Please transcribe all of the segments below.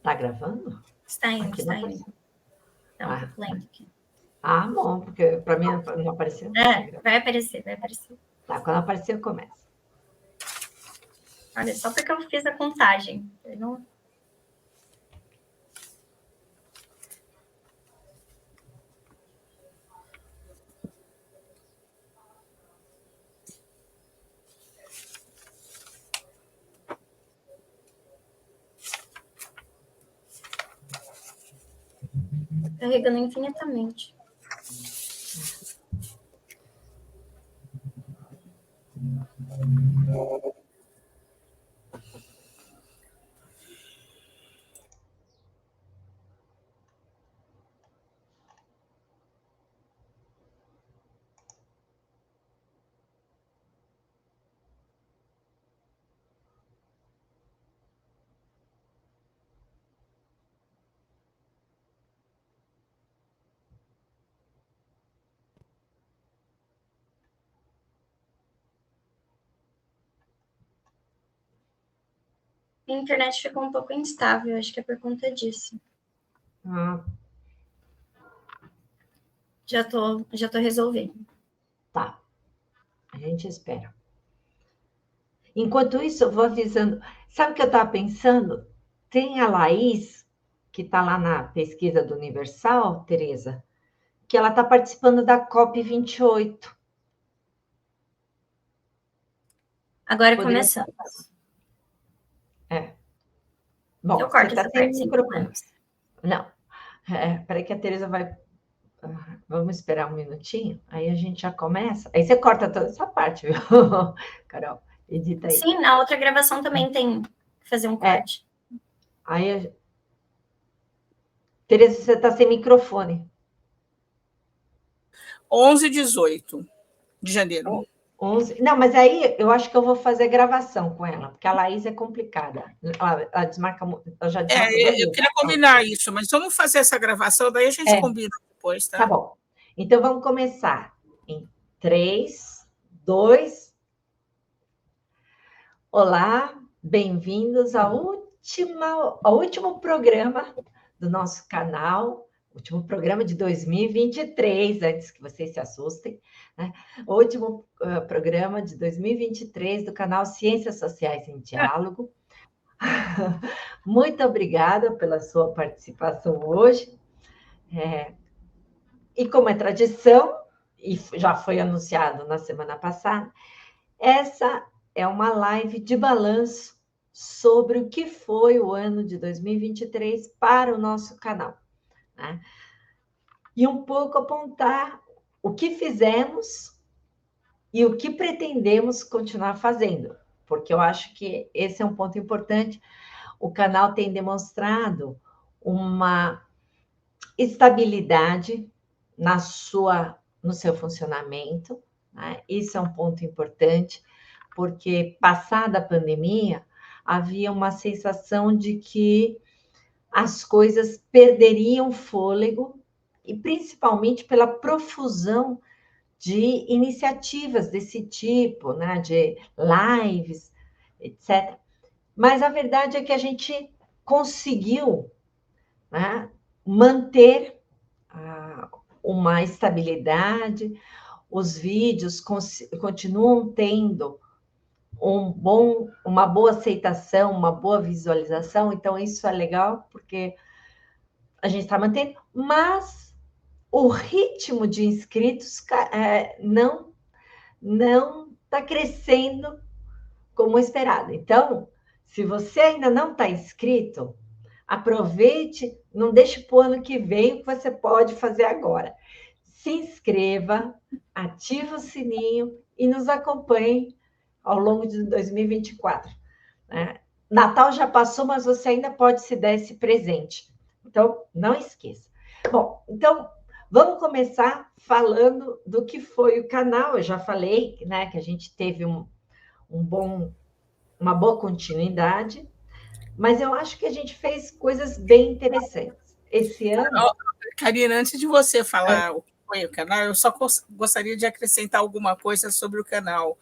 Tá gravando? Está indo, Aqui está não indo. Não, Ah, lento aqui. bom, porque para mim não apareceu. Vai aparecer, vai aparecer. Tá, quando aparecer, eu começo. Olha, só porque eu fiz a contagem. Eu não... Carregando infinitamente. A internet ficou um pouco instável, acho que é por conta disso. Já tô resolvendo. Tá. A gente espera. Enquanto isso, eu vou avisando. Sabe o que eu estava pensando? Tem a Laís, que está lá na pesquisa do Universal, Tereza, que ela está participando da COP28. Agora começamos. Bom, Eu corto você está essa sem parte, microfone. Não. Peraí que a Tereza vai... Vamos esperar um minutinho, aí a gente já começa. Aí você corta toda essa parte, viu, Carol? Edita aí. Sim, na outra gravação também tem que fazer um corte. Aí, Tereza, você está sem microfone. 11/18 de janeiro. 11... Não, mas aí eu acho que eu vou fazer gravação com ela, porque a Laís é complicada. Ela desmarca, ela já desmarca eu queria combinar isso, mas vamos fazer essa gravação, daí a gente combina depois, tá? Tá bom. Então, vamos começar em 3, 2... Olá, bem-vindos ao último programa do nosso canal, último programa de 2023, antes que vocês se assustem, né? O último programa de 2023 do canal Ciências Sociais em Diálogo. Muito obrigada pela sua participação hoje. E como é tradição, e já foi anunciado na semana passada, essa é uma live de balanço sobre o que foi o ano de 2023 para o nosso canal, né? E um pouco apontar o que fizemos e o que pretendemos continuar fazendo, porque eu acho que esse é um ponto importante. O canal tem demonstrado uma estabilidade no seu funcionamento, né? Isso é um ponto importante, porque passada a pandemia, havia uma sensação de que as coisas perderiam fôlego, e principalmente pela profusão de iniciativas desse tipo, né? De lives, etc. Mas a verdade é que a gente conseguiu, né, manter uma estabilidade, os vídeos continuam tendo uma boa aceitação, uma boa visualização, então isso é legal, porque a gente está mantendo, mas o ritmo de inscritos não está crescendo como esperado. Então, se você ainda não está inscrito, aproveite, não deixe para o ano que vem o que você pode fazer agora. Se inscreva, ative o sininho e nos acompanhe ao longo de 2024. Né? Natal já passou, mas você ainda pode se dar esse presente. Então, não esqueça. Bom, então, vamos começar falando do que foi o canal. Eu já falei, né, que a gente teve uma boa continuidade, mas eu acho que a gente fez coisas bem interessantes. Esse ano... Karina, antes de você falar o que foi o canal, eu só gostaria de acrescentar alguma coisa sobre o canal.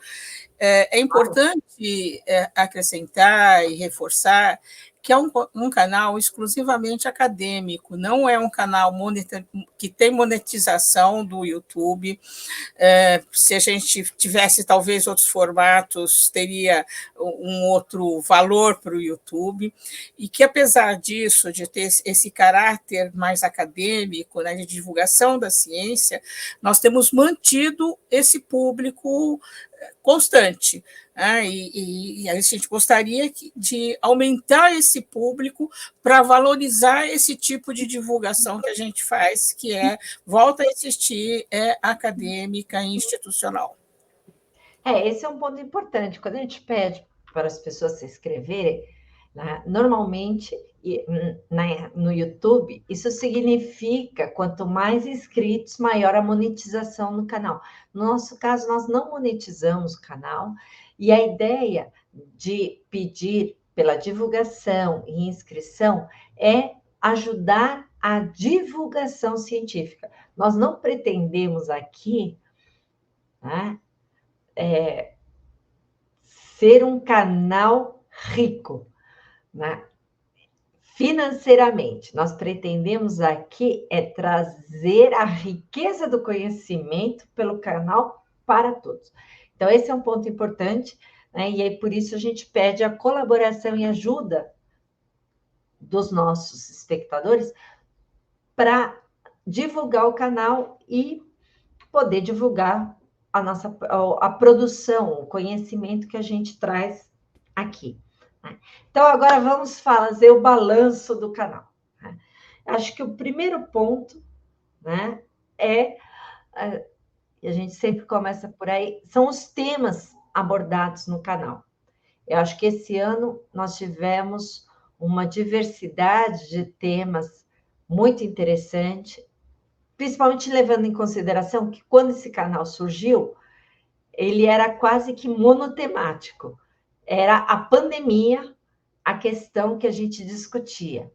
É importante acrescentar e reforçar que é um canal exclusivamente acadêmico, não é um canal que tem monetização do YouTube. Se a gente tivesse, talvez, outros formatos, teria um outro valor para o YouTube, e que, apesar disso, de ter esse caráter mais acadêmico, né, de divulgação da ciência, nós temos mantido esse público constante. E a gente gostaria de aumentar esse público para valorizar esse tipo de divulgação que a gente faz, que volta a existir, acadêmica e institucional. Esse é um ponto importante. Quando a gente pede para as pessoas se inscreverem, né, normalmente no YouTube, isso significa quanto mais inscritos, maior a monetização no canal. No nosso caso, nós não monetizamos o canal, e a ideia de pedir pela divulgação e inscrição é ajudar a divulgação científica. Nós não pretendemos aqui, né, ser um canal rico, né, financeiramente. Nós pretendemos aqui trazer a riqueza do conhecimento pelo canal para todos. Então, esse é um ponto importante, né, e aí por isso a gente pede a colaboração e ajuda dos nossos espectadores para divulgar o canal e poder divulgar a produção, o conhecimento que a gente traz aqui. Né? Então, agora vamos fazer o balanço do canal. Né? Acho que o primeiro ponto, né, e a gente sempre começa por aí, são os temas abordados no canal. Eu acho que esse ano nós tivemos uma diversidade de temas muito interessante, principalmente levando em consideração que quando esse canal surgiu, ele era quase que monotemático. Era a pandemia, a questão que a gente discutia.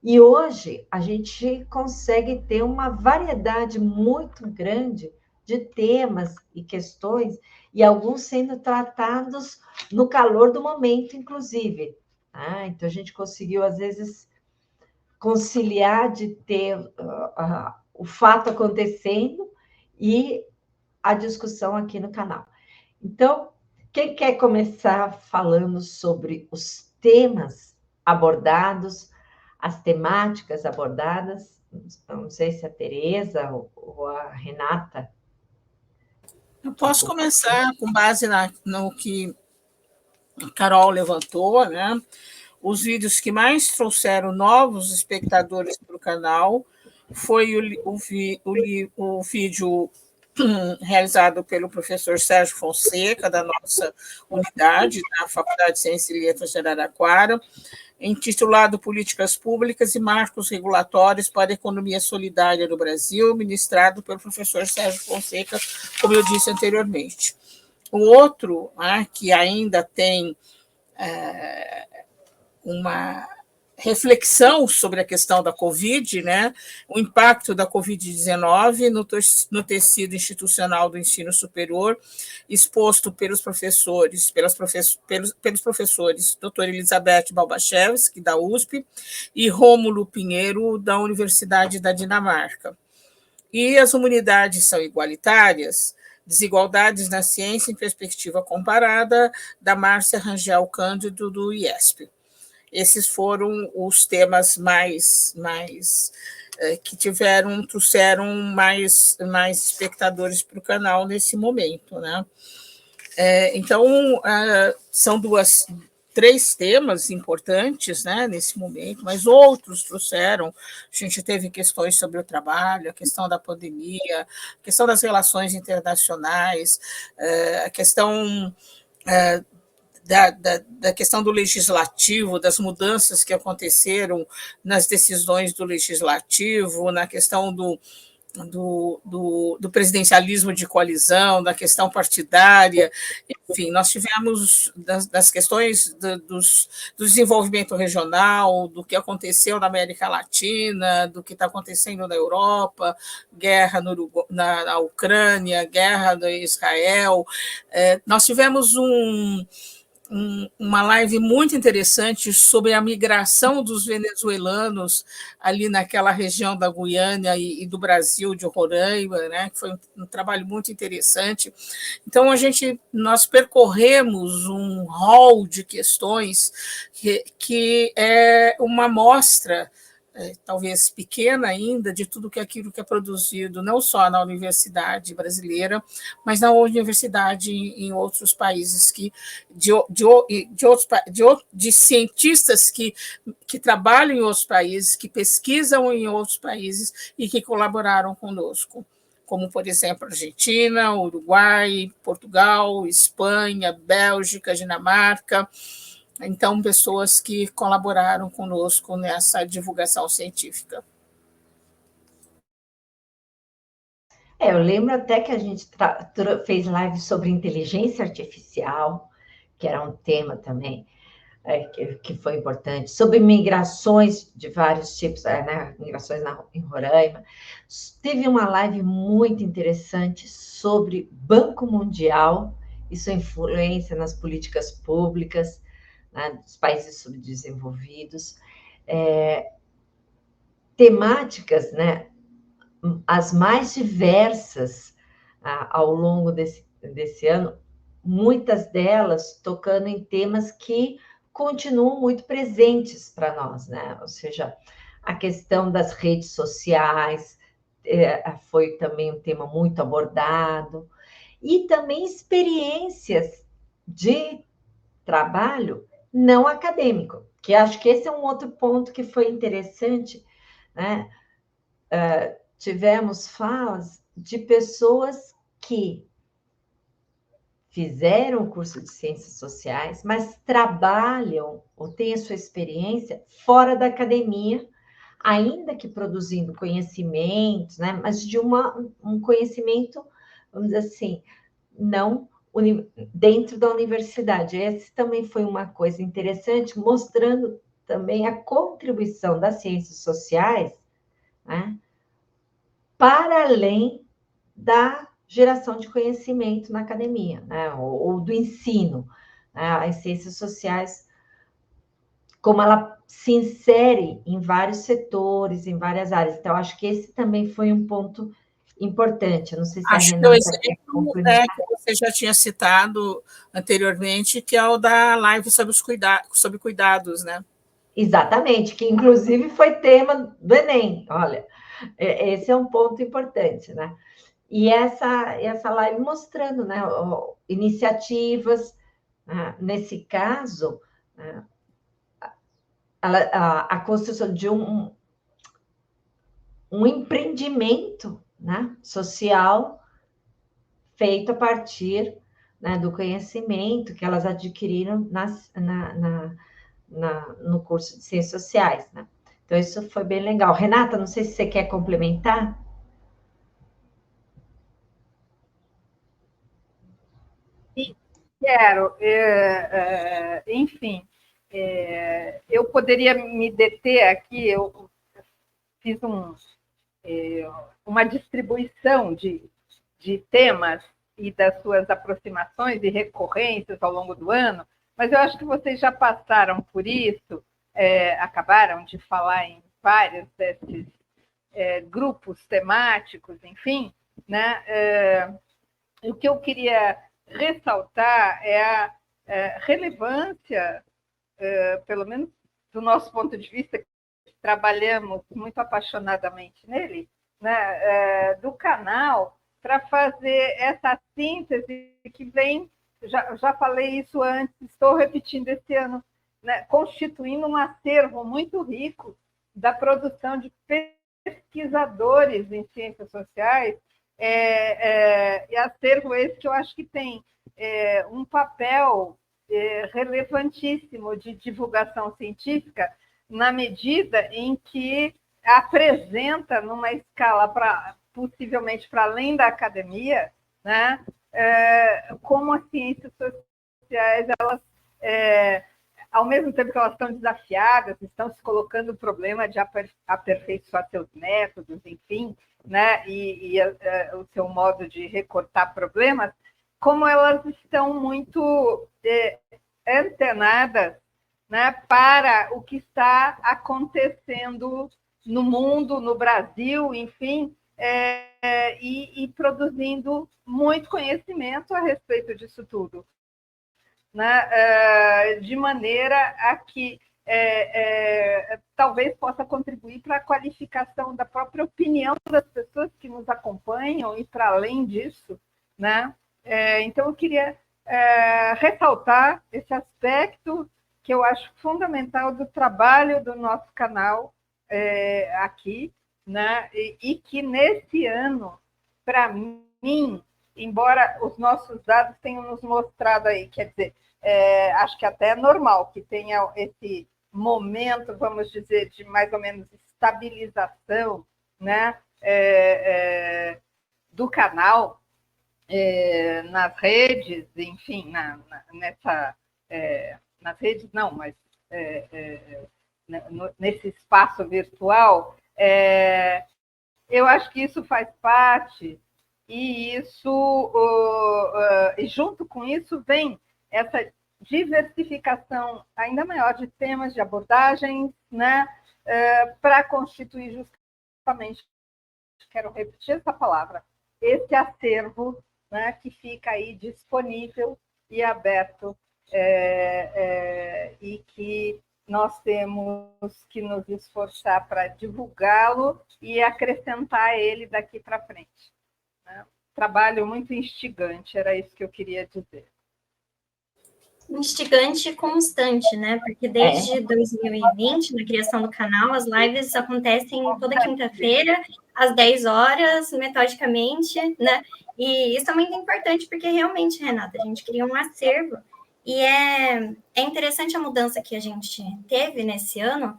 E hoje a gente consegue ter uma variedade muito grande de temas e questões, e alguns sendo tratados no calor do momento, inclusive. Então a gente conseguiu, às vezes, conciliar de ter o fato acontecendo e a discussão aqui no canal. Então, quem quer começar falando sobre os temas abordados, as temáticas abordadas? Não sei se a Tereza ou a Renata. Eu posso começar com base no que a Carol levantou, né? Os vídeos que mais trouxeram novos espectadores para o canal foi o vídeo realizado pelo professor Sérgio Fonseca, da nossa unidade, da Faculdade de Ciências e Letras de Araraquara, intitulado Políticas Públicas e Marcos Regulatórios para a Economia Solidária no Brasil, ministrado pelo professor Sérgio Fonseca, como eu disse anteriormente. O outro, que ainda tem uma reflexão sobre a questão da Covid, né? O impacto da Covid-19 no tecido institucional do ensino superior, exposto pelos professores, pelos professores Dr. Elizabeth Balbachevski, da USP, e Rômulo Pinheiro, da Universidade da Dinamarca. E as humanidades são igualitárias, desigualdades na ciência em perspectiva comparada, da Márcia Rangel Cândido, do IESP. Esses foram os temas que trouxeram mais espectadores para o canal nesse momento, né? Então, são três temas importantes, né, nesse momento, mas outros trouxeram. A gente teve questões sobre o trabalho, a questão da pandemia, a questão das relações internacionais, a questão da questão do legislativo, das mudanças que aconteceram nas decisões do legislativo, na questão do presidencialismo de coalizão, da questão partidária, enfim, nós tivemos das questões do desenvolvimento regional, do que aconteceu na América Latina, do que está acontecendo na Europa, guerra na Ucrânia, guerra em Israel. Nós tivemos uma live muito interessante sobre a migração dos venezuelanos ali naquela região da Guiana e do Brasil, de Roraima, né? Que foi um trabalho muito interessante. Então, nós percorremos um hall de questões que é uma amostra, talvez pequena ainda, de tudo aquilo que é produzido, não só na universidade brasileira, mas na universidade em outros países, de cientistas que trabalham em outros países, que pesquisam em outros países e que colaboraram conosco, como, por exemplo, Argentina, Uruguai, Portugal, Espanha, Bélgica, Dinamarca. Então, pessoas que colaboraram conosco nessa divulgação científica. Eu lembro até que a gente fez live sobre inteligência artificial, que era um tema também que foi importante, sobre migrações de vários tipos, né? Migrações em Roraima. Teve uma live muito interessante sobre Banco Mundial e sua influência nas políticas públicas, né, dos países subdesenvolvidos, temáticas, né, as mais diversas ao longo desse ano, muitas delas tocando em temas que continuam muito presentes para nós, né? Ou seja, a questão das redes sociais foi também um tema muito abordado, e também experiências de trabalho não acadêmico, que acho que esse é um outro ponto que foi interessante, né? Tivemos falas de pessoas que fizeram o curso de Ciências Sociais, mas trabalham ou têm a sua experiência fora da academia, ainda que produzindo conhecimentos, né? Mas de um conhecimento, vamos dizer assim, não dentro da universidade. Esse também foi uma coisa interessante, mostrando também a contribuição das ciências sociais, né, para além da geração de conhecimento na academia, né, ou do ensino. Né, as ciências sociais, como ela se insere em vários setores, em várias áreas. Então, acho que esse também foi um ponto importante. Eu não sei se acho a que o Renata quer exemplo complementar. que você já tinha citado anteriormente, que é o da live sobre cuidados, né? Exatamente, que inclusive foi tema do Enem. Olha, esse é um ponto importante, né? E essa live mostrando, né, iniciativas, né, nesse caso, né, a construção de um empreendimento, né, social feito a partir, né, do conhecimento que elas adquiriram no curso de Ciências Sociais, né? Então, isso foi bem legal. Renata, não sei se você quer complementar. Quero. Enfim, eu poderia me deter aqui, eu fiz uma distribuição de temas e das suas aproximações e recorrências ao longo do ano, mas eu acho que vocês já passaram por isso, acabaram de falar em vários desses grupos temáticos, enfim, né? O que eu queria ressaltar é a relevância, pelo menos do nosso ponto de vista, que trabalhamos muito apaixonadamente nele, né, do canal, para fazer essa síntese que vem, já falei isso antes, estou repetindo esse ano, né, constituindo um acervo muito rico da produção de pesquisadores em ciências sociais, e acervo esse que eu acho que tem um papel relevantíssimo de divulgação científica, na medida em que apresenta, numa escala possivelmente para além da academia, né, como as ciências sociais, elas, ao mesmo tempo que elas estão desafiadas, estão se colocando o problema de aperfeiçoar seus métodos, enfim, né, e o seu modo de recortar problemas, como elas estão muito antenadas, né, para o que está acontecendo no mundo, no Brasil, enfim, e produzindo muito conhecimento a respeito disso tudo, né, de maneira a que talvez possa contribuir para a qualificação da própria opinião das pessoas que nos acompanham e para além disso, né? Então, eu queria ressaltar esse aspecto que eu acho fundamental do trabalho do nosso canal aqui, né? E que nesse ano, para mim, embora os nossos dados tenham nos mostrado aí, quer dizer, acho que até é normal que tenha esse momento, vamos dizer, de mais ou menos estabilização, né, do canal nas redes, enfim, nas redes não, mas nesse espaço virtual, eu acho que isso faz parte e junto com isso vem essa diversificação ainda maior de temas, de abordagens, né, para constituir justamente, quero repetir essa palavra, esse acervo, né, que fica aí disponível e aberto, e que nós temos que nos esforçar para divulgá-lo e acrescentar ele daqui para frente, né? Trabalho muito instigante, era isso que eu queria dizer. Instigante e constante, né? Porque desde 2020, na criação do canal, as lives acontecem toda quinta-feira, às 10 horas, metodicamente, né? E isso é muito importante, porque realmente, Renata, a gente cria um acervo. E é interessante a mudança que a gente teve nesse ano,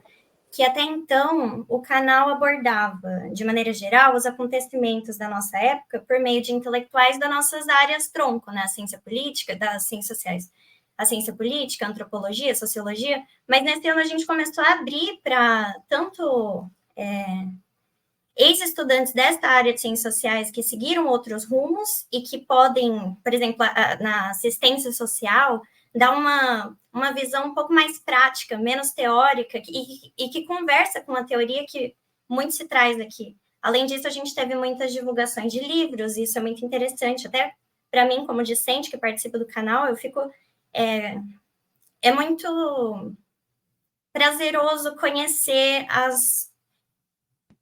que até então o canal abordava, de maneira geral, os acontecimentos da nossa época por meio de intelectuais das nossas áreas tronco, né? A ciência política, das ciências sociais, a ciência política, a antropologia, a sociologia, mas nesse ano a gente começou a abrir para tanto ex-estudantes desta área de ciências sociais que seguiram outros rumos e que podem, por exemplo, na assistência social, dar uma visão um pouco mais prática, menos teórica, e que conversa com a teoria que muito se traz aqui. Além disso, a gente teve muitas divulgações de livros, e isso é muito interessante. Até para mim, como discente que participa do canal, eu fico... É muito prazeroso conhecer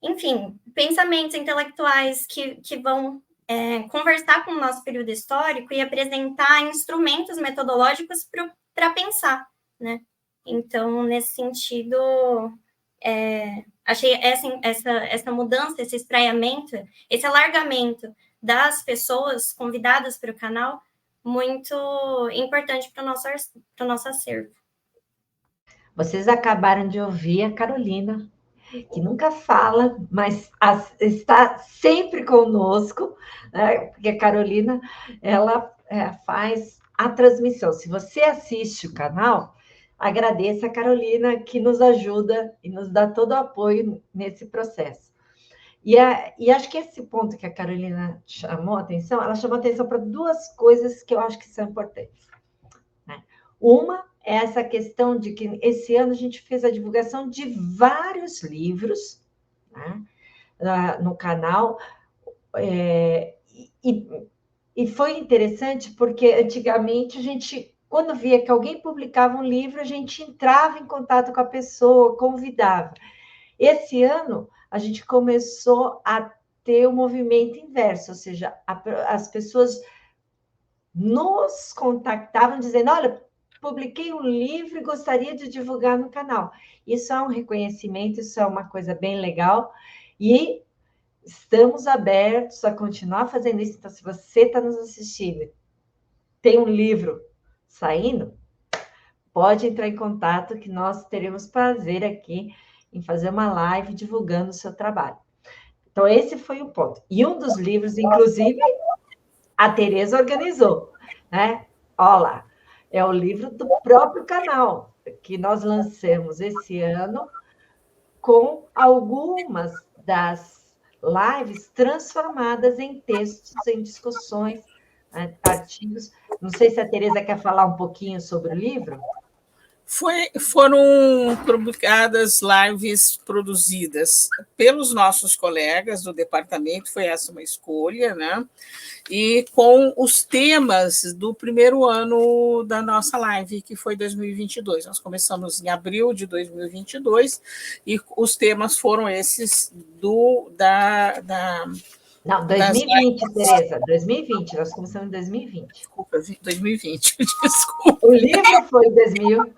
enfim, pensamentos intelectuais que vão conversar com o nosso período histórico e apresentar instrumentos metodológicos para pensar, né? Então, nesse sentido, achei essa mudança, esse espraiamento, esse alargamento das pessoas convidadas para o canal muito importante para o nosso acervo. Vocês acabaram de ouvir a Carolina, que nunca fala, mas está sempre conosco, né? Porque a Carolina, ela faz a transmissão. Se você assiste o canal, agradeça a Carolina, que nos ajuda e nos dá todo o apoio nesse processo. E acho que esse ponto que a Carolina chamou a atenção, ela chamou a atenção para duas coisas que eu acho que são importantes, né? Uma é essa questão de que esse ano a gente fez a divulgação de vários livros, né, no canal, e foi interessante porque antigamente a gente, quando via que alguém publicava um livro, a gente entrava em contato com a pessoa, convidava. Esse ano a gente começou a ter o movimento inverso, ou seja, as pessoas nos contactavam dizendo, olha, publiquei um livro e gostaria de divulgar no canal. Isso é um reconhecimento, isso é uma coisa bem legal, e estamos abertos a continuar fazendo isso. Então, se você está nos assistindo, tem um livro saindo, pode entrar em contato que nós teremos prazer aqui em fazer uma live divulgando o seu trabalho. Então, esse foi o ponto. E um dos livros, inclusive, a Tereza organizou, né? Olha lá, é o livro do próprio canal, que nós lançamos esse ano, com algumas das lives transformadas em textos, em discussões, artigos, Não sei se a Tereza quer falar um pouquinho sobre o livro. Foram publicadas lives produzidas pelos nossos colegas do departamento, foi essa uma escolha, né? E com os temas do primeiro ano da nossa live, que foi 2022. Nós começamos em abril de 2022 e os temas foram esses Não, 2020, Tereza, 2020, nós começamos em 2020. Desculpa, 2020, desculpa. O livro foi em 2000,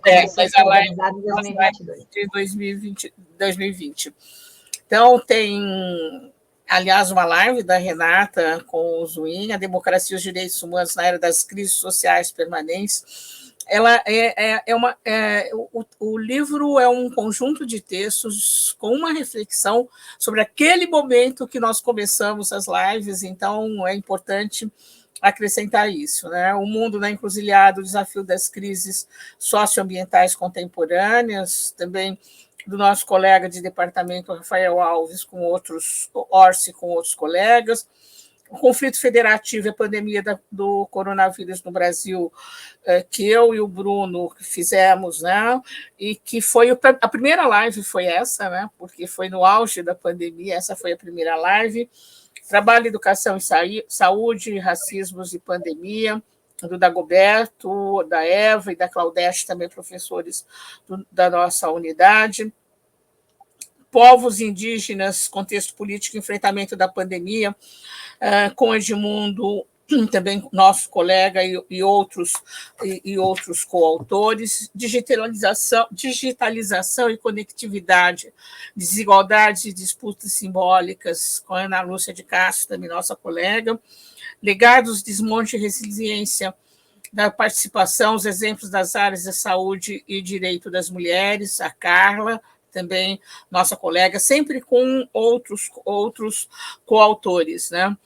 começou a ser organizado em 2022. De 2020. Então, tem, aliás, uma live da Renata com o Zuin, a democracia e os direitos humanos na era das crises sociais permanentes. O livro é um conjunto de textos com uma reflexão sobre aquele momento que nós começamos as lives, então é importante acrescentar isso, né? O mundo na encruzilhada, o desafio das crises socioambientais contemporâneas, também do nosso colega de departamento, Rafael Alves, com outros colegas, o conflito federativo e a pandemia do coronavírus no Brasil, que eu e o Bruno fizemos, né? E que foi a primeira live foi essa, né? Porque foi no auge da pandemia, essa foi a primeira live. Trabalho, Educação e Saúde, Racismos e Pandemia, do Dagoberto, da Eva e da Claudete, também professores da nossa unidade. Povos indígenas, contexto político, enfrentamento da pandemia, com Edmundo, também nosso colega e outros coautores, digitalização e conectividade, desigualdades e disputas simbólicas, com a Ana Lúcia de Castro, também nossa colega, legados, desmonte e resiliência da participação, os exemplos das áreas da saúde e direito das mulheres, a Carla, também nossa colega, sempre com outros coautores, né?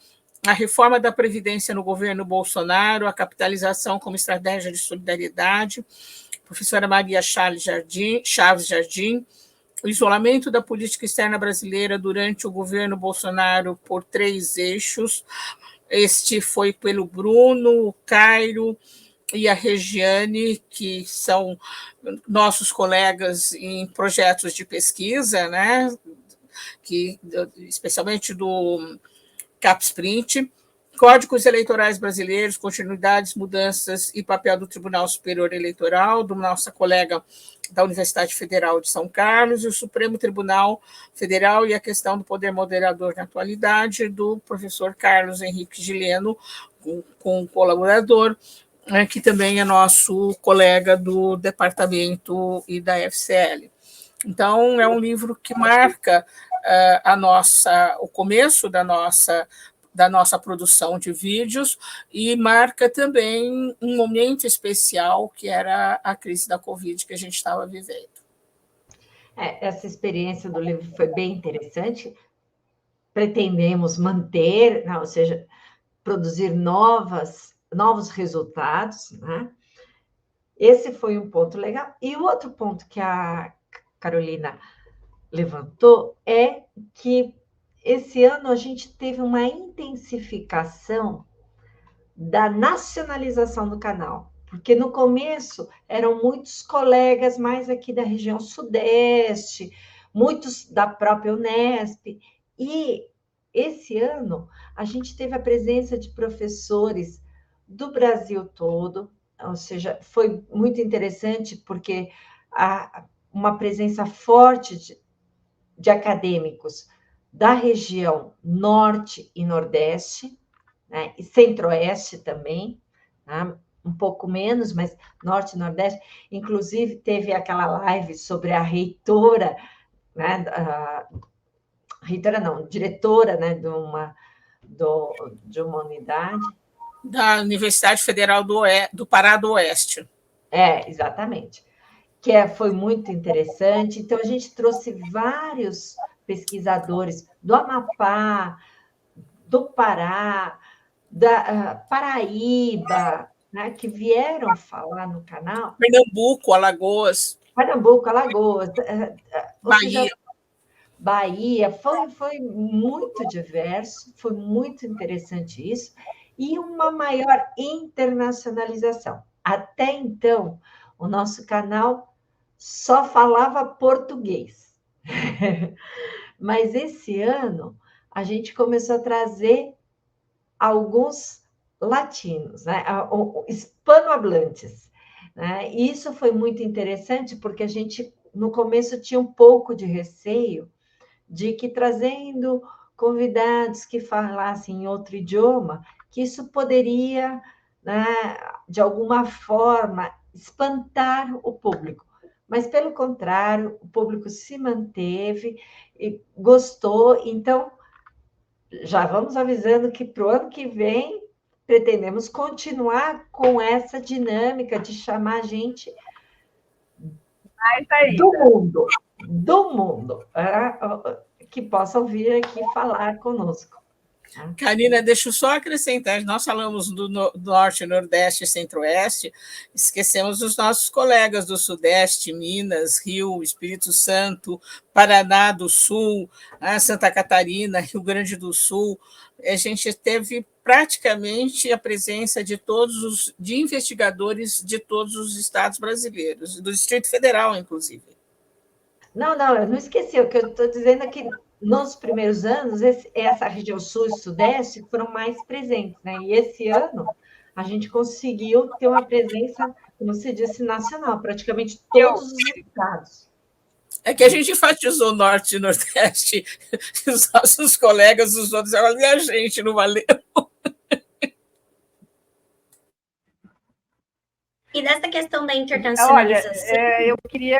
A reforma da Previdência no governo Bolsonaro, a capitalização como estratégia de solidariedade, professora Maria Chaves Jardim, o isolamento da política externa brasileira durante o governo Bolsonaro por 3 eixos. Este foi pelo Bruno, o Cairo e a Regiane, que são nossos colegas em projetos de pesquisa, né? Especialmente do CapSprint, Códigos Eleitorais Brasileiros, Continuidades, Mudanças e Papel do Tribunal Superior Eleitoral, do nossa colega da Universidade Federal de São Carlos, e o Supremo Tribunal Federal e a questão do poder moderador na atualidade, do professor Carlos Henrique Gileno, com um colaborador, que também é nosso colega do departamento e da FCL. Então, é um livro que marca o começo da nossa produção de vídeos e marca também um momento especial, que era a crise da Covid que a gente estava vivendo. Essa experiência do livro foi bem interessante. Pretendemos manter, ou seja, produzir novos resultados, né? Esse foi um ponto legal. E o outro ponto que a Carolina levantou é que esse ano a gente teve uma intensificação da nacionalização do canal, porque no começo eram muitos colegas mais aqui da região sudeste, muitos da própria Unesp, e esse ano a gente teve a presença de professores do Brasil todo, ou seja, foi muito interessante porque uma presença forte de acadêmicos da região norte e nordeste, né, e centro-oeste também, né, um pouco menos, mas norte e nordeste. Inclusive, teve aquela live sobre a reitora, né, diretora, né, de uma unidade. Da Universidade Federal do Pará do Oeste. Exatamente. Foi muito interessante. Então, a gente trouxe vários pesquisadores do Amapá, do Pará, da Paraíba, né, que vieram falar no canal. Pernambuco, Alagoas. Bahia. Foi muito diverso, foi muito interessante isso. e uma maior internacionalização. Até então, o nosso canal só falava português. Mas esse ano, a gente começou a trazer alguns latinos, né? Hispanohablantes. Né? E isso foi muito interessante, porque a gente, no começo, tinha um pouco de receio de que, trazendo convidados que falassem em outro idioma, que isso poderia, né, de alguma forma, espantar o público. Mas, pelo contrário, o público se manteve e gostou. Então, já vamos avisando que para o ano que vem pretendemos continuar com essa dinâmica de chamar gente do mundo, que possam vir aqui falar conosco. Karina, deixa eu só acrescentar, nós falamos do Norte, Nordeste e Centro-Oeste, esquecemos os nossos colegas do Sudeste, Minas, Rio, Espírito Santo, Paraná do Sul, Santa Catarina, Rio Grande do Sul. A gente teve praticamente a presença de investigadores de todos os estados brasileiros, do Distrito Federal, inclusive. Não, eu não esqueci. O que eu estou dizendo é que nos primeiros anos, essa região sul e sudeste foram mais presentes, né? E esse ano a gente conseguiu ter uma presença, como se disse, nacional, praticamente todos os estados. É que a gente enfatizou o Norte e Nordeste, e os nossos colegas, os outros, e a gente não valeu. E dessa questão da internacionalização... Olha, eu queria...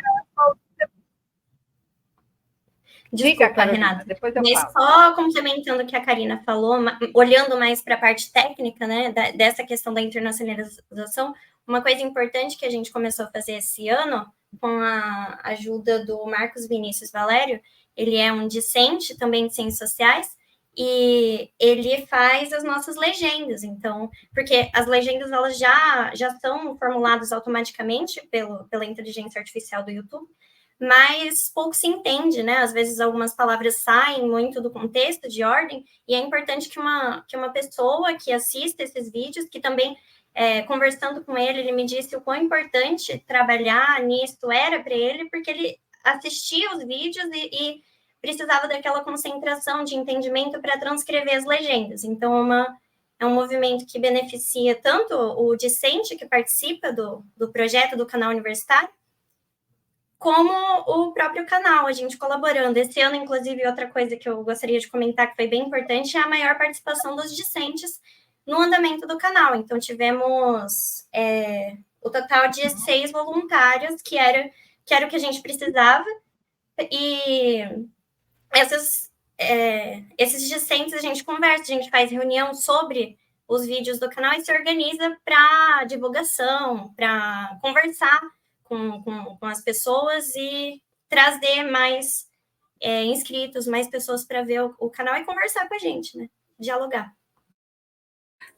Desculpa, Renata. Mas só complementando o que a Karina falou, olhando mais para a parte técnica, né, dessa questão da internacionalização, uma coisa importante que a gente começou a fazer esse ano, com a ajuda do Marcos Vinícius Valério, ele é um discente também de ciências sociais, e ele faz as nossas legendas, então, porque as legendas elas já são formuladas automaticamente pela inteligência artificial do YouTube, mas pouco se entende, né? Às vezes algumas palavras saem muito do contexto, de ordem, e é importante que uma pessoa que assista esses vídeos, que também, conversando com ele me disse o quão importante trabalhar nisso era para ele, porque ele assistia os vídeos e precisava daquela concentração de entendimento para transcrever as legendas. Então, é um movimento que beneficia tanto o discente que participa do projeto do canal universitário, como o próprio canal, a gente colaborando. Esse ano, inclusive, outra coisa que eu gostaria de comentar que foi bem importante é a maior participação dos discentes no andamento do canal. Então, tivemos o total de 6 voluntários, que era o que a gente precisava, e esses discentes a gente conversa, a gente faz reunião sobre os vídeos do canal e se organiza para divulgação, para conversar com as pessoas e trazer mais inscritos, mais pessoas para ver o canal e conversar com a gente, né? Dialogar.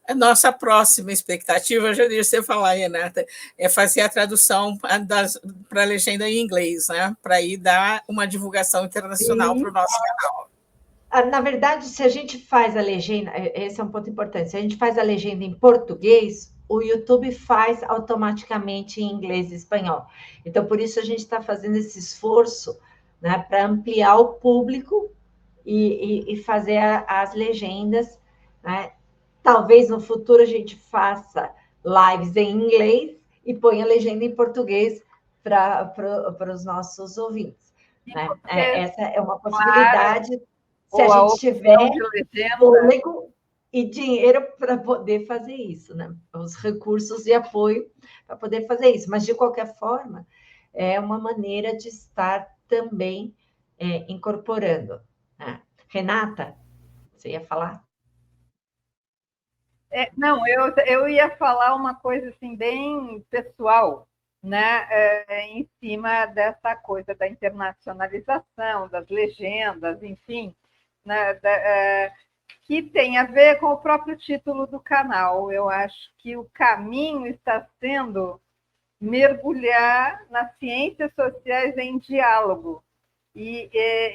A nossa próxima expectativa, já deixa você falar, Renata, é fazer a tradução para a legenda em inglês, né? Para ir dar uma divulgação internacional para o nosso canal. Na verdade, se a gente faz a legenda, esse é um ponto importante, se a gente faz a legenda em português, o YouTube faz automaticamente em inglês e espanhol. Então, por isso a gente está fazendo esse esforço, né, para ampliar o público e fazer as legendas, né? Talvez no futuro a gente faça lives em inglês e ponha a legenda em português para os nossos ouvintes. Né? Essa é uma possibilidade, se a gente tiver fôlego e dinheiro para poder fazer isso, né? Os recursos de apoio para poder fazer isso. Mas, de qualquer forma, é uma maneira de estar também incorporando. Né? Renata, você ia falar? Não, eu ia falar uma coisa assim, bem pessoal, né? Em cima dessa coisa da internacionalização, das legendas, enfim, né? Que tem a ver com o próprio título do canal. Eu acho que o caminho está sendo mergulhar nas ciências sociais em diálogo e,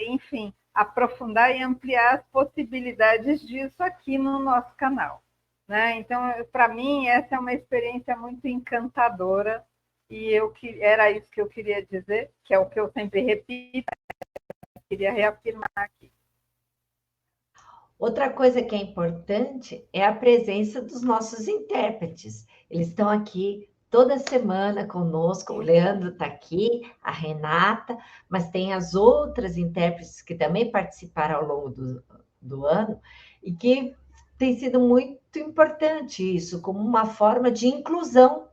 enfim, aprofundar e ampliar as possibilidades disso aqui no nosso canal. né? Então, para mim, essa é uma experiência muito encantadora e era isso que eu queria dizer, que é o que eu sempre repito, queria reafirmar aqui. Outra coisa que é importante é a presença dos nossos intérpretes. Eles estão aqui toda semana conosco. O Leandro está aqui, a Renata, mas tem as outras intérpretes que também participaram ao longo do ano e que tem sido muito importante isso, como uma forma de inclusão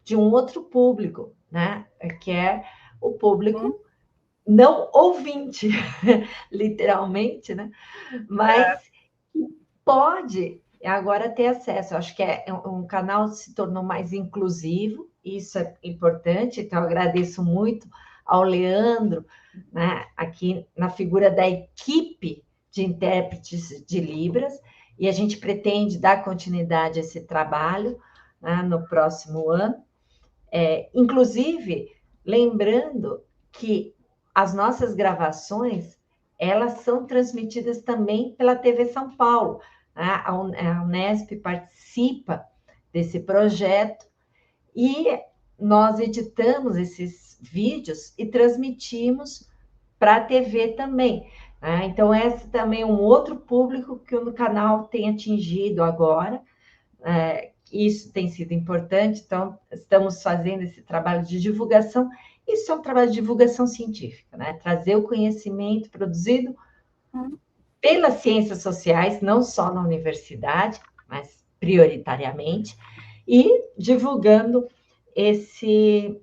de um outro público, né? Que é o público não ouvinte, literalmente, né? Mas pode agora ter acesso. Eu acho que um canal se tornou mais inclusivo, isso é importante, então eu agradeço muito ao Leandro, né, aqui na figura da equipe de intérpretes de Libras, e a gente pretende dar continuidade a esse trabalho, né, no próximo ano. Inclusive, lembrando que as nossas gravações, elas são transmitidas também pela TV São Paulo. Né? A Unesp participa desse projeto e nós editamos esses vídeos e transmitimos para a TV também. Né? Então, esse também é um outro público que o canal tem atingido agora. Isso tem sido importante, então estamos fazendo esse trabalho de divulgação. Isso é um trabalho de divulgação científica, né? Trazer o conhecimento produzido pelas ciências sociais, não só na universidade, mas prioritariamente, e divulgando esses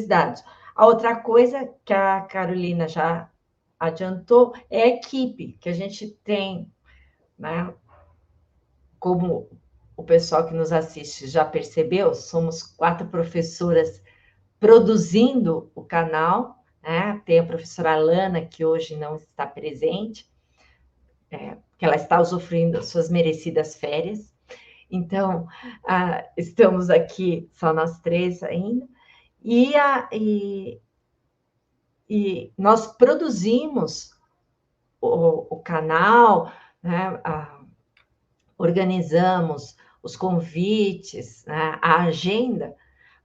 dados. A outra coisa que a Carolina já adiantou é a equipe que a gente tem, né? Como o pessoal que nos assiste já percebeu, somos 4 professoras produzindo o canal, né? Tem a professora Alana, que hoje não está presente, que ela está usufruindo das suas merecidas férias. Então, estamos aqui, só nós 3 ainda, e nós produzimos o canal, né? Organizamos os convites, né, a agenda,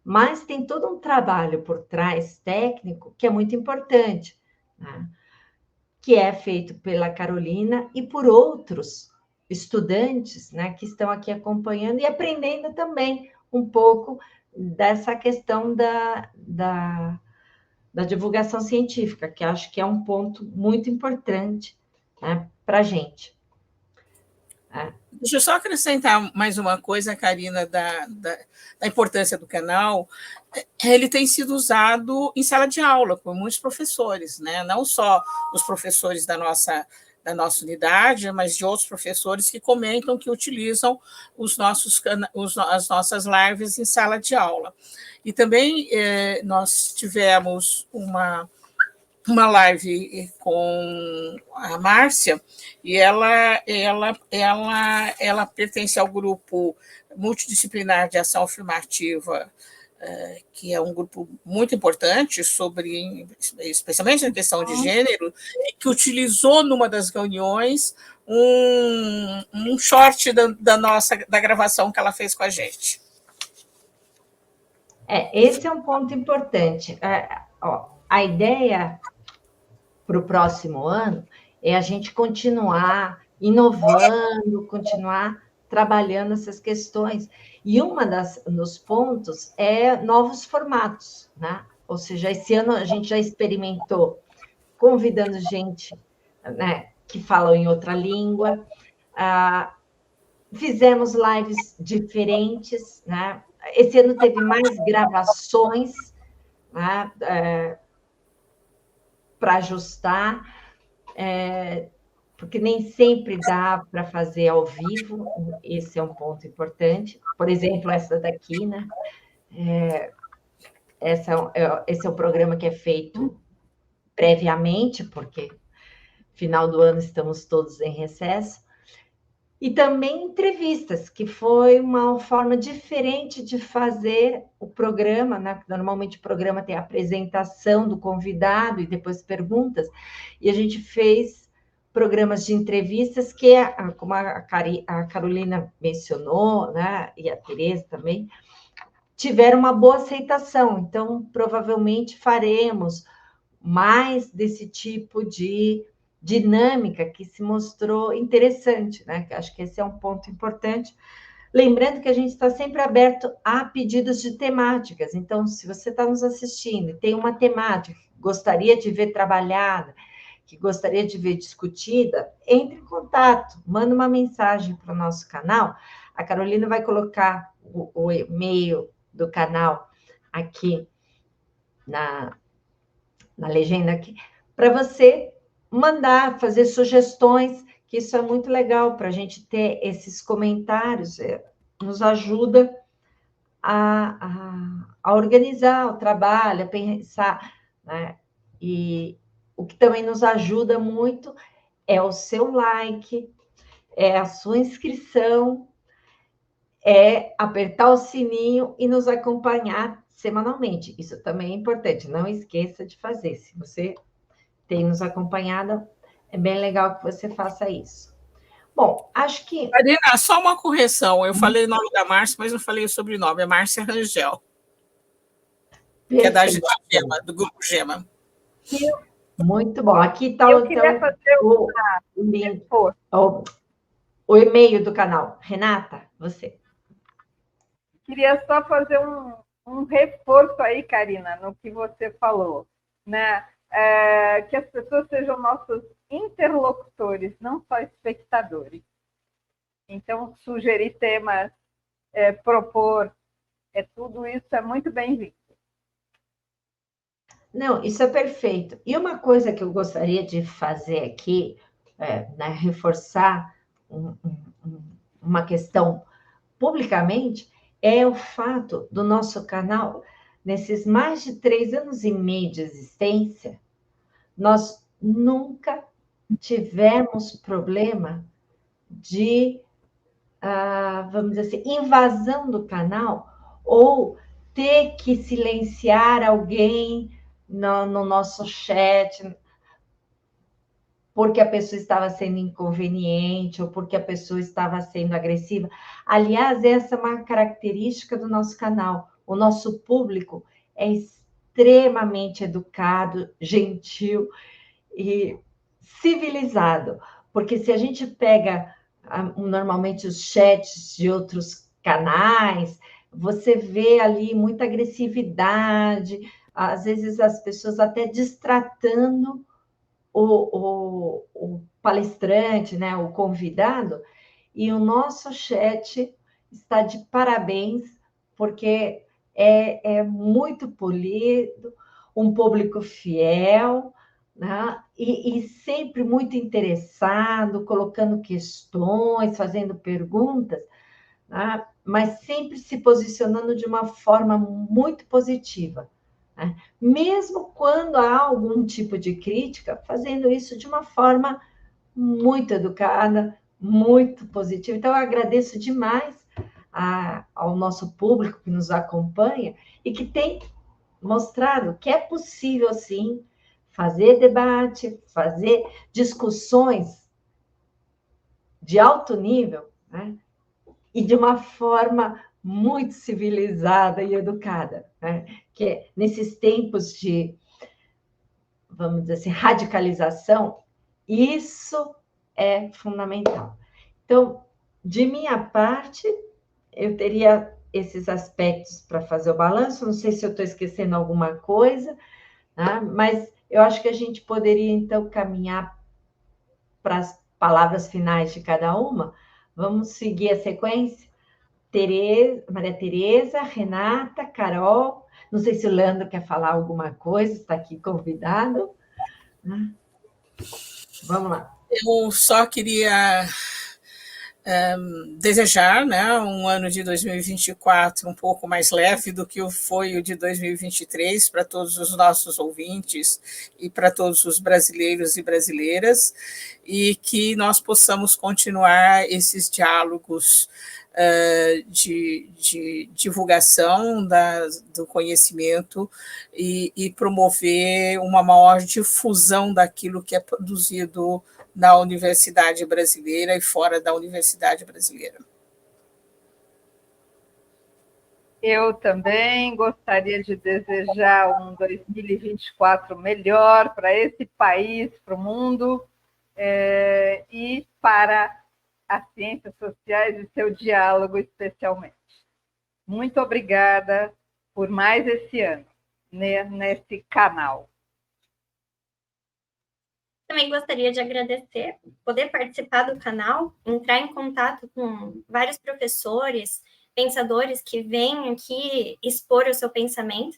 mas tem todo um trabalho por trás técnico que é muito importante, né, que é feito pela Carolina e por outros estudantes, né, que estão aqui acompanhando e aprendendo também um pouco dessa questão da divulgação científica, que acho que é um ponto muito importante, né, para a gente. Deixa eu só acrescentar mais uma coisa, Karina, da importância do canal. Ele tem sido usado em sala de aula por muitos professores, né? Não só os professores da nossa unidade, mas de outros professores que comentam que utilizam as nossas lives em sala de aula. E também nós tivemos uma live com a Márcia, e ela pertence ao grupo multidisciplinar de ação afirmativa, que é um grupo muito importante, especialmente na questão de gênero, que utilizou numa das reuniões um short da gravação que ela fez com a gente. Esse é um ponto importante. A ideia para o próximo ano é a gente continuar inovando, continuar trabalhando essas questões. E dos pontos é novos formatos, né? Ou seja, esse ano a gente já experimentou convidando gente, né, que fala em outra língua, fizemos lives diferentes, né? Esse ano teve mais gravações, né, para ajustar, porque nem sempre dá para fazer ao vivo, esse é um ponto importante. Por exemplo, essa daqui, né? Esse é o programa que é feito previamente, porque final do ano estamos todos em recesso. E também entrevistas, que foi uma forma diferente de fazer o programa, né? Normalmente o programa tem a apresentação do convidado e depois perguntas, e a gente fez programas de entrevistas que, como a Carolina mencionou, né, e a Tereza também, tiveram uma boa aceitação. Então, provavelmente faremos mais desse tipo de dinâmica que se mostrou interessante, né? Acho que esse é um ponto importante. Lembrando que a gente está sempre aberto a pedidos de temáticas. Então, se você está nos assistindo e tem uma temática que gostaria de ver trabalhada, que gostaria de ver discutida, entre em contato, manda uma mensagem para o nosso canal. A Carolina vai colocar o e-mail do canal aqui na legenda aqui, para você mandar, fazer sugestões, que isso é muito legal para a gente ter esses comentários, nos ajuda a organizar o trabalho, a pensar, né? E o que também nos ajuda muito é o seu like, é a sua inscrição, é apertar o sininho e nos acompanhar semanalmente. Isso também é importante, não esqueça de fazer. Se você tem nos acompanhado, é bem legal que você faça isso. Bom, acho que... Marina, só uma correção. Eu falei o nome da Márcia, mas não falei o sobrenome. É Márcia Rangel, que é da Gema, do Grupo Gema. Muito bom. Aqui está então, o link, o e-mail do canal. Renata, você. Queria só fazer um reforço aí, Karina, no que você falou, né? Que as pessoas sejam nossos interlocutores, não só espectadores. Então, sugerir temas, propor, tudo isso é muito bem-vindo. Não, isso é perfeito. E uma coisa que eu gostaria de fazer aqui, né, reforçar uma questão publicamente, é o fato do nosso canal, nesses mais de 3 anos e meio de existência, nós nunca tivemos problema de, vamos dizer assim, invasão do canal ou ter que silenciar alguém no nosso chat porque a pessoa estava sendo inconveniente ou porque a pessoa estava sendo agressiva. Aliás, essa é uma característica do nosso canal. O nosso público é extremamente educado, gentil e civilizado, porque se a gente pega normalmente os chats de outros canais, você vê ali muita agressividade, às vezes as pessoas até destratando o palestrante, né, o convidado, e o nosso chat está de parabéns, porque é muito polido, um público fiel, né, e sempre muito interessado, colocando questões, fazendo perguntas, né, mas sempre se posicionando de uma forma muito positiva. Mesmo quando há algum tipo de crítica, fazendo isso de uma forma muito educada, muito positiva. Então, eu agradeço demais ao nosso público que nos acompanha e que tem mostrado que é possível, sim, fazer debate, fazer discussões de alto nível, né? E de uma forma muito civilizada e educada, né? Que nesses tempos de, vamos dizer assim, radicalização, isso é fundamental. Então, de minha parte, eu teria esses aspectos para fazer o balanço, não sei se eu estou esquecendo alguma coisa, né? Mas eu acho que a gente poderia, então, caminhar para as palavras finais de cada uma. Vamos seguir a sequência? Maria Tereza, Renata, Carol, não sei se o Leandro quer falar alguma coisa, está aqui convidado. Vamos lá. Eu só queria desejar, né, um ano de 2024 um pouco mais leve do que foi o de 2023 para todos os nossos ouvintes e para todos os brasileiros e brasileiras, e que nós possamos continuar esses diálogos de divulgação do conhecimento e promover uma maior difusão daquilo que é produzido na universidade brasileira e fora da universidade brasileira. Eu também gostaria de desejar um 2024 melhor para esse país, para o mundo, e para as ciências sociais e seu diálogo especialmente. Muito obrigada por mais esse ano, nesse canal. Também gostaria de agradecer, poder participar do canal, entrar em contato com vários professores, pensadores que vêm aqui expor o seu pensamento.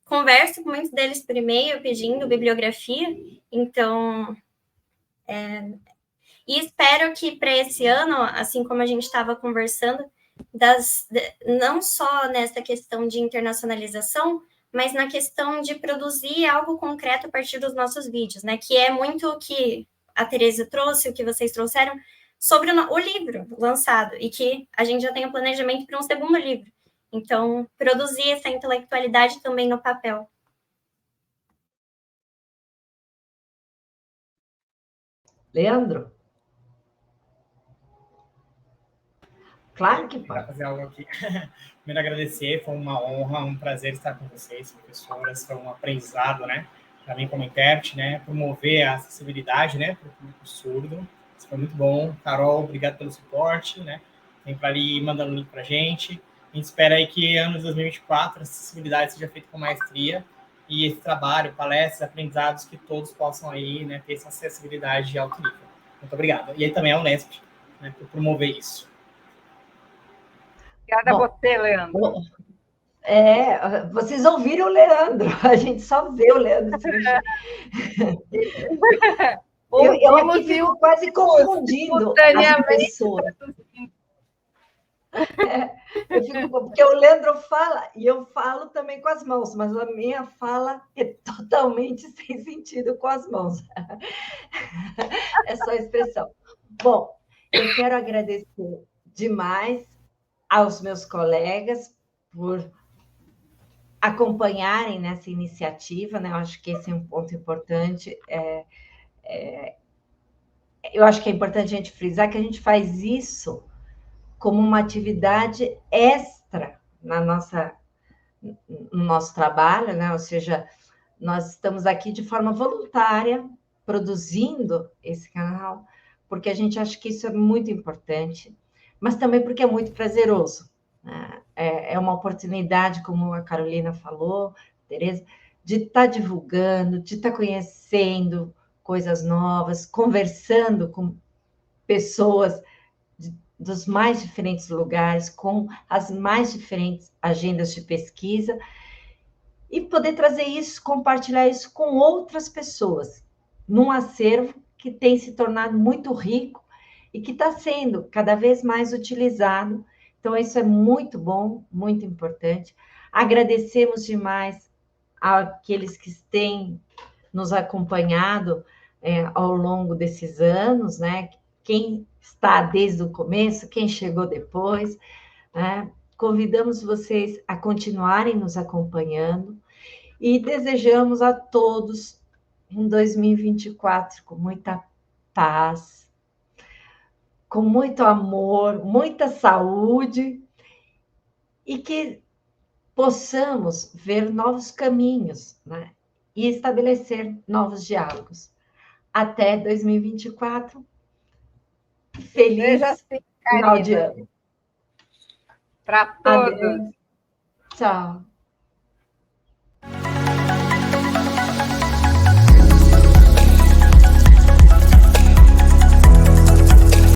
Converso com muitos deles por e-mail pedindo bibliografia, então... E espero que para esse ano, assim como a gente estava conversando, não só nessa questão de internacionalização, mas na questão de produzir algo concreto a partir dos nossos vídeos, né? Que é muito o que a Tereza trouxe, o que vocês trouxeram, sobre o livro lançado, e que a gente já tem o planejamento para um segundo livro. Então, produzir essa intelectualidade também no papel. Leandro? Claro que pode. Fazer algo aqui. Primeiro, agradecer, foi uma honra, um prazer estar com vocês, professoras, foi um aprendizado, né? Para mim, como intérprete, né? Promover a acessibilidade, né? Para o público surdo. Isso foi muito bom. Carol, obrigado pelo suporte, né? Sempre ali mandando o link para a gente. A gente espera aí que ano de 2024 a acessibilidade seja feita com maestria e esse trabalho, palestras, aprendizados, que todos possam aí, né, ter essa acessibilidade de alto nível. Muito obrigado. E aí também a Unesp, né, por promover isso. Obrigada a você, Leandro. Vocês ouviram o Leandro, a gente só vê o Leandro. Eu aqui fico quase confundindo as pessoas. Porque o Leandro fala, e eu falo também com as mãos, mas a minha fala é totalmente sem sentido com as mãos. É só expressão. Bom, eu quero agradecer demais aos meus colegas por acompanharem nessa iniciativa, né? Eu acho que esse é um ponto importante. Eu acho que é importante a gente frisar que a gente faz isso como uma atividade extra no nosso trabalho, né? Ou seja, nós estamos aqui de forma voluntária, produzindo esse canal, porque a gente acha que isso é muito importante, mas também porque é muito prazeroso, né? É uma oportunidade, como a Carolina falou, Tereza, de estar divulgando, de estar conhecendo coisas novas, conversando com pessoas dos mais diferentes lugares, com as mais diferentes agendas de pesquisa, e poder trazer isso, compartilhar isso com outras pessoas, num acervo que tem se tornado muito rico e que está sendo cada vez mais utilizado. Então, isso é muito bom, muito importante. Agradecemos demais àqueles que têm nos acompanhado ao longo desses anos, né? Quem está desde o começo, quem chegou depois, né? Convidamos vocês a continuarem nos acompanhando e desejamos a todos um 2024 com muita paz, com muito amor, muita saúde e que possamos ver novos caminhos, né? E estabelecer novos diálogos. Até 2024. Feliz final de ano. Para todos. Adeus. Tchau.